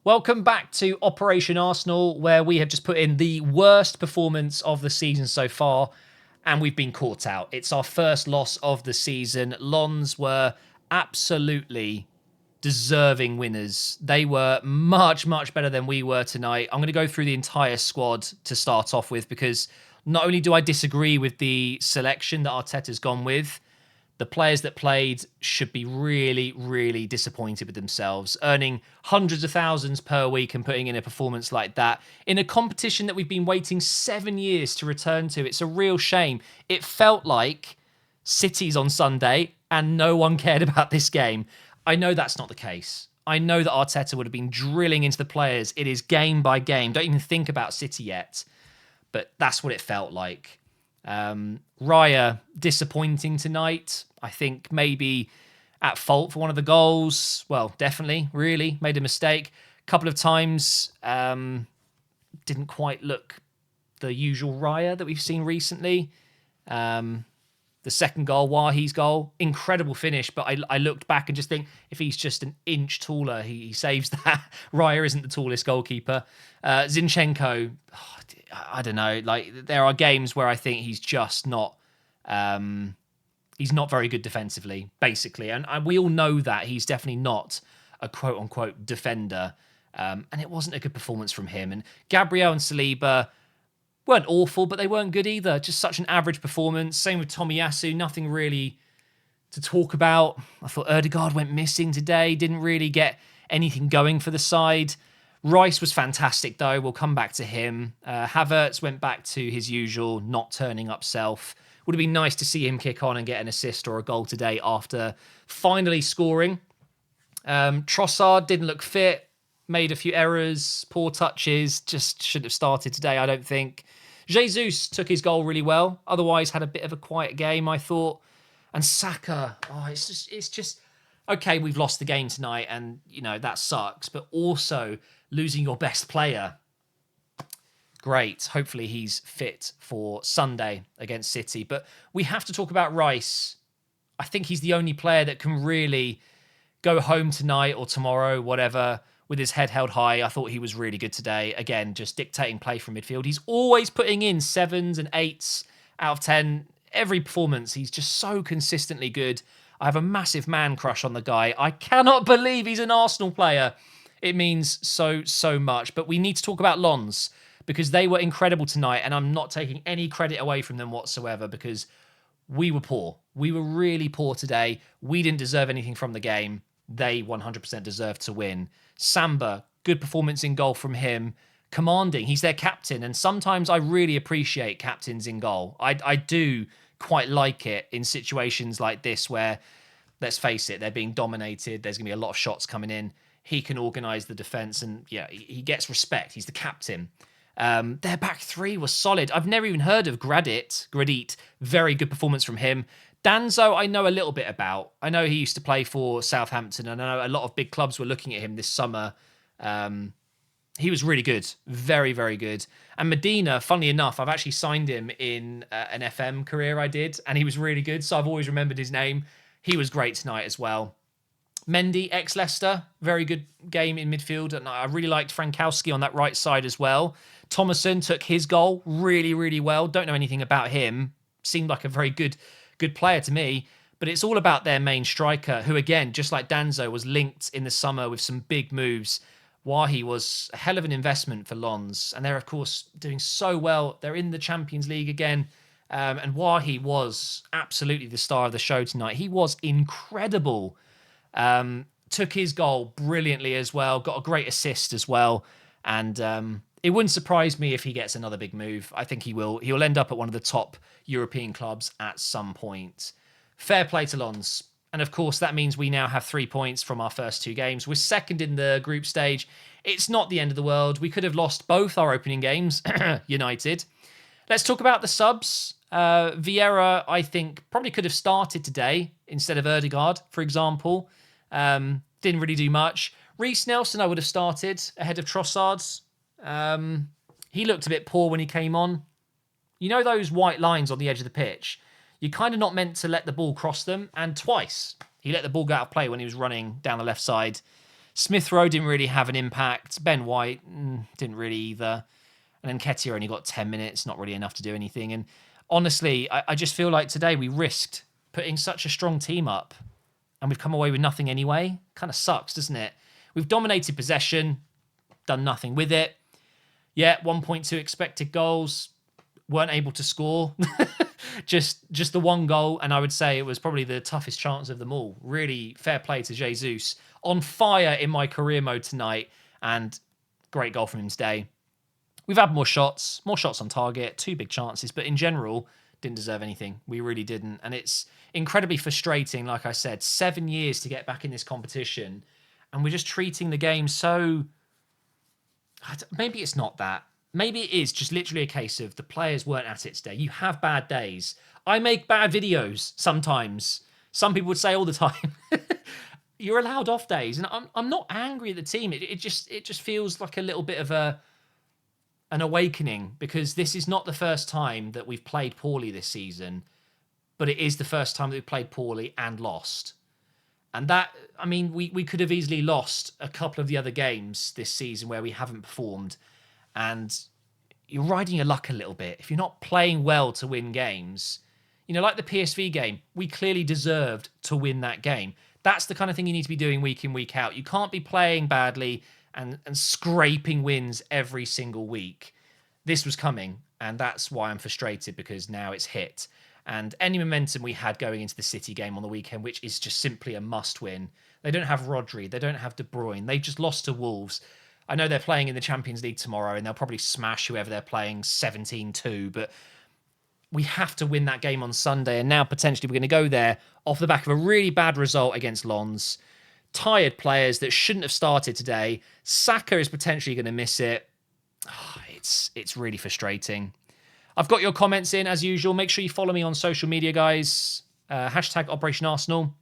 Welcome back to Operation Arsenal, where we have just put in the worst performance of the season so far, and we've been caught out. It's our first loss of the season. Lons were absolutely deserving winners. They were much, much better than we were tonight. I'm going to go through the entire squad to start off with, because not only do I disagree with the selection that Arteta's gone with, the players that played should be really, really disappointed with themselves, earning hundreds of thousands per week and putting in a performance like that in a competition that we've been waiting 7 years to return to. It's a real shame. It felt like City's on Sunday and no one cared about this game. I know that's not the case. I know that Arteta would have been drilling into the players. It is game by game. Don't even think about City yet. But that's what it felt like. Raya, disappointing tonight. I think maybe at fault for one of the goals. Well, definitely, really, made a mistake. A couple of times, didn't quite look the usual Raya that we've seen recently. The second goal, Wahi's goal, incredible finish, but I looked back and just think, if he's just an inch taller, he saves that. Raya isn't the tallest goalkeeper. Zinchenko, I don't know. Like, there are games where I think he's just not. He's not very good defensively, basically, and we all know that he's definitely not a quote unquote defender. And it wasn't a good performance from him. And Gabriel and Saliba weren't awful, but they weren't good either. Just such an average performance. Same with Tomiyasu. Nothing really to talk about. I thought Ødegaard went missing today. Didn't really get anything going for the side. Rice was fantastic, though. We'll come back to him. Havertz went back to his usual not turning up self. Would have been nice to see him kick on and get an assist or a goal today after finally scoring. Trossard didn't look fit. Made a few errors, poor touches. Just shouldn't have started today, I don't think. Jesus took his goal really well. Otherwise, had a bit of a quiet game, I thought. And Saka, it's just okay, we've lost the game tonight, and that sucks. But also losing your best player. Great. Hopefully he's fit for Sunday against City. But we have to talk about Rice. I think he's the only player that can really go home tonight or tomorrow, whatever, with his head held high. I thought he was really good today. Again, just dictating play from midfield. He's always putting in 7s and 8s out of 10. Every performance, he's just so consistently good. I have a massive man crush on the guy. I cannot believe he's an Arsenal player. It means so much. But we need to talk about Lons, because they were incredible tonight, and I'm not taking any credit away from them whatsoever, because we were poor. We were really poor today. We didn't deserve anything from the game. They 100% deserved to win. Samba, good performance in goal from him. Commanding. He's their captain, and sometimes I really appreciate captains in goal. I do quite like it in situations like this where, let's face it, they're being dominated. There's going to be a lot of shots coming in. He can organise the defence, and he gets respect. He's the captain. Their back three was solid. I've never even heard of Gradit. Very good performance from him. Danzo, I know a little bit about. I know he used to play for Southampton, and I know a lot of big clubs were looking at him this summer. He was really good. Very, very good. And Medina, funnily enough, I've actually signed him in an FM career I did, and he was really good, so I've always remembered his name. He was great tonight as well. Mendy, ex-Leicester, very good game in midfield, and I really liked Frankowski on that right side as well. Thomason took his goal really, really well. Don't know anything about him. Seemed like a very good player to me, but it's all about their main striker, who, again, just like Danzo, was linked in the summer with some big moves. Wahi was a hell of an investment for Lons, and they're, of course, doing so well. They're in the Champions League again, and Wahi was absolutely the star of the show tonight. He was incredible. Took his goal brilliantly as well, got a great assist as well, and it wouldn't surprise me if he gets another big move. I think he will. He'll end up at one of the top European clubs at some point. Fair play to Lons. And of course, that means we now have 3 points from our first 2 games. We're second in the group stage. It's not the end of the world. We could have lost both our opening games, United. Let's talk about the subs. Vieira, I think, probably could have started today instead of Ødegaard, for example. Didn't really do much. Reiss Nelson, I would have started ahead of Trossard. He looked a bit poor when he came on. You know those white lines on the edge of the pitch? You're kind of not meant to let the ball cross them. And twice, he let the ball go out of play when he was running down the left side. Smith Rowe didn't really have an impact. Ben White didn't really either. And then Nketiah only got 10 minutes, not really enough to do anything. And honestly, I just feel like today we risked putting such a strong team up and we've come away with nothing anyway. Kind of sucks, doesn't it? We've dominated possession, done nothing with it. Yeah, 1.2 expected goals, weren't able to score. just the one goal, and I would say it was probably the toughest chance of them all. Really fair play to Jesus. On fire in my career mode tonight, and great goal from him today. We've had more shots on target, 2 big chances, but in general, didn't deserve anything. We really didn't. And it's incredibly frustrating, like I said, 7 years to get back in this competition, and we're just treating the game so... Maybe it's not that. Maybe it is just literally a case of the players weren't at it today. You have bad days. I make bad videos sometimes. Some people would say all the time. You're allowed off days, and I'm not angry at the team. It just feels like a little bit of an awakening, because this is not the first time that we've played poorly this season, but it is the first time that we've played poorly and lost. And that, I mean, we could have easily lost a couple of the other games this season where we haven't performed. And you're riding your luck a little bit. If you're not playing well to win games, like the PSV game, we clearly deserved to win that game. That's the kind of thing you need to be doing week in, week out. You can't be playing badly and scraping wins every single week. This was coming, and that's why I'm frustrated, because now it's hit. And any momentum we had going into the City game on the weekend, which is just simply a must-win. They don't have Rodri. They don't have De Bruyne. They just lost to Wolves. I know they're playing in the Champions League tomorrow, and they'll probably smash whoever they're playing 17-2, but we have to win that game on Sunday, and now potentially we're going to go there off the back of a really bad result against Lens. Tired players that shouldn't have started today. Saka is potentially going to miss it. It's really frustrating. I've got your comments in, as usual. Make sure you follow me on social media, guys. Hashtag Operation Arsenal.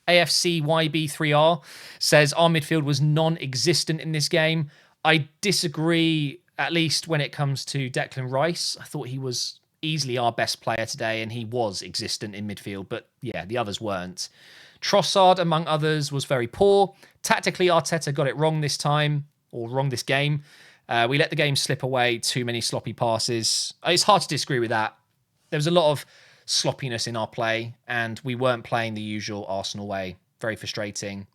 AFCYB3R says our midfield was non-existent in this game. I disagree, at least when it comes to Declan Rice. I thought he was easily our best player today, and he was existent in midfield. But yeah, the others weren't. Trossard, among others, was very poor. Tactically, Arteta got it wrong this time, or wrong this game. We let the game slip away, too many sloppy passes. It's hard to disagree with that. There was a lot of sloppiness in our play, and we weren't playing the usual Arsenal way. Very frustrating.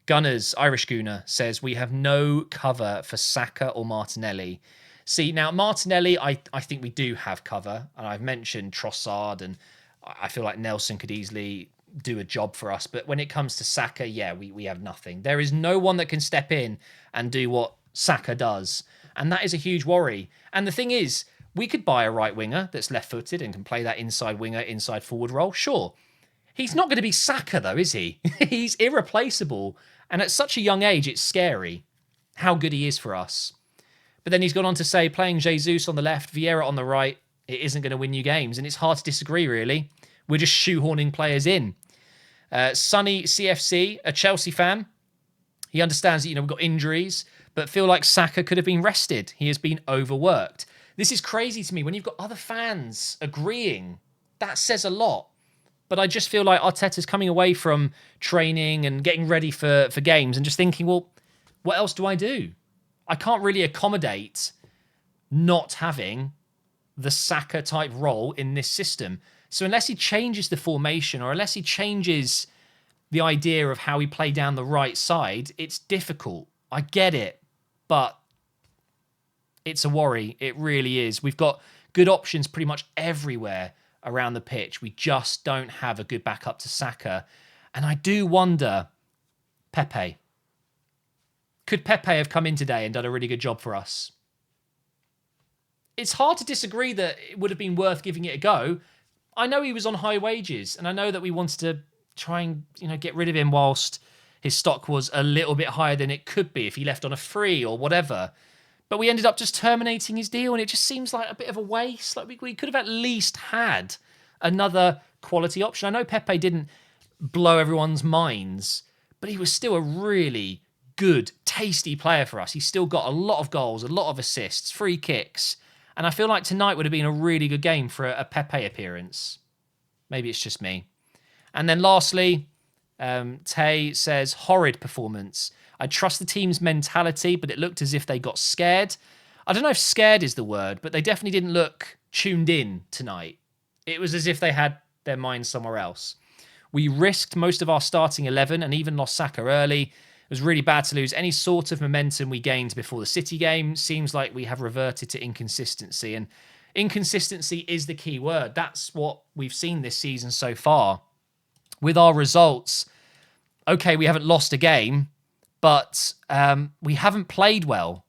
Gunners, Irish Gooner, says we have no cover for Saka or Martinelli. See, now Martinelli, I think we do have cover, and I've mentioned Trossard, and I feel like Nelson could easily do a job for us. But when it comes to Saka, yeah, we have nothing. There is no one that can step in and do what Saka does. And that is a huge worry. And the thing is, we could buy a right winger that's left-footed and can play that inside winger, inside forward role. Sure. He's not going to be Saka, though, is he? He's irreplaceable. And at such a young age, it's scary how good he is for us. But then he's gone on to say, playing Jesus on the left, Vieira on the right, it isn't going to win you games. And it's hard to disagree, really. We're just shoehorning players in. Sonny CFC, a Chelsea fan, he understands that, we've got injuries, but feel like Saka could have been rested. He has been overworked. This is crazy to me. When you've got other fans agreeing, that says a lot. But I just feel like Arteta's coming away from training and getting ready for games and just thinking, well, what else do I do? I can't really accommodate not having the Saka type role in this system. So unless he changes the formation, or unless he changes the idea of how we play down the right side, it's difficult. I get it. But it's a worry. It really is. We've got good options pretty much everywhere around the pitch. We just don't have a good backup to Saka. And I do wonder, Pepe. Could Pepe have come in today and done a really good job for us? It's hard to disagree that it would have been worth giving it a go. I know he was on high wages, and I know that we wanted to try and get rid of him whilst his stock was a little bit higher than it could be if he left on a free or whatever. But we ended up just terminating his deal, and it just seems like a bit of a waste. Like we could have at least had another quality option. I know Pepe didn't blow everyone's minds, but he was still a really good, tasty player for us. He's still got a lot of goals, a lot of assists, free kicks. And I feel like tonight would have been a really good game for a Pepe appearance. Maybe it's just me. And then lastly, Tay says, horrid performance. I trust the team's mentality, but it looked as if they got scared. I don't know if scared is the word, but they definitely didn't look tuned in tonight. It was as if they had their minds somewhere else. We risked most of our starting 11 and even lost Saka early. It was really bad to lose any sort of momentum we gained before the City game. Seems like we have reverted to inconsistency, and inconsistency is the key word. That's what we've seen this season so far. With our results, okay, we haven't lost a game, but we haven't played well.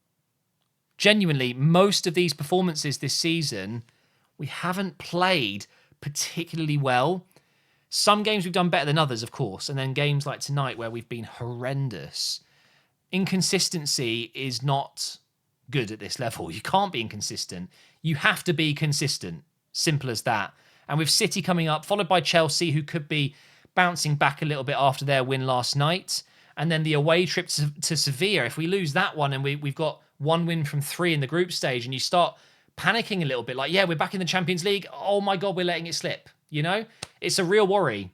Genuinely, most of these performances this season, we haven't played particularly well. Some games we've done better than others, of course, and then games like tonight where we've been horrendous. Inconsistency is not good at this level. You can't be inconsistent. You have to be consistent. Simple as that. And with City coming up, followed by Chelsea, who could be bouncing back a little bit after their win last night, and then the away trip to Sevilla. If we lose that one and we've got one win from 3 in the group stage, and you start panicking a little bit, like, yeah, we're back in the Champions League. Oh my God, we're letting it slip. You know, it's a real worry.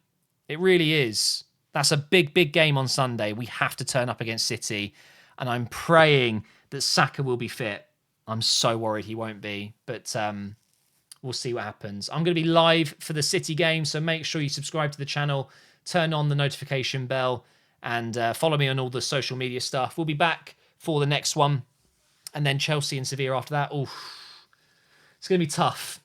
It really is. That's a big, big game on Sunday. We have to turn up against City, and I'm praying that Saka will be fit. I'm so worried he won't be, but we'll see what happens. I'm going to be live for the City game, so make sure you subscribe to the channel, turn on the notification bell, and follow me on all the social media stuff. We'll be back for the next one, and then Chelsea and Sevilla after that. Oof, it's going to be tough.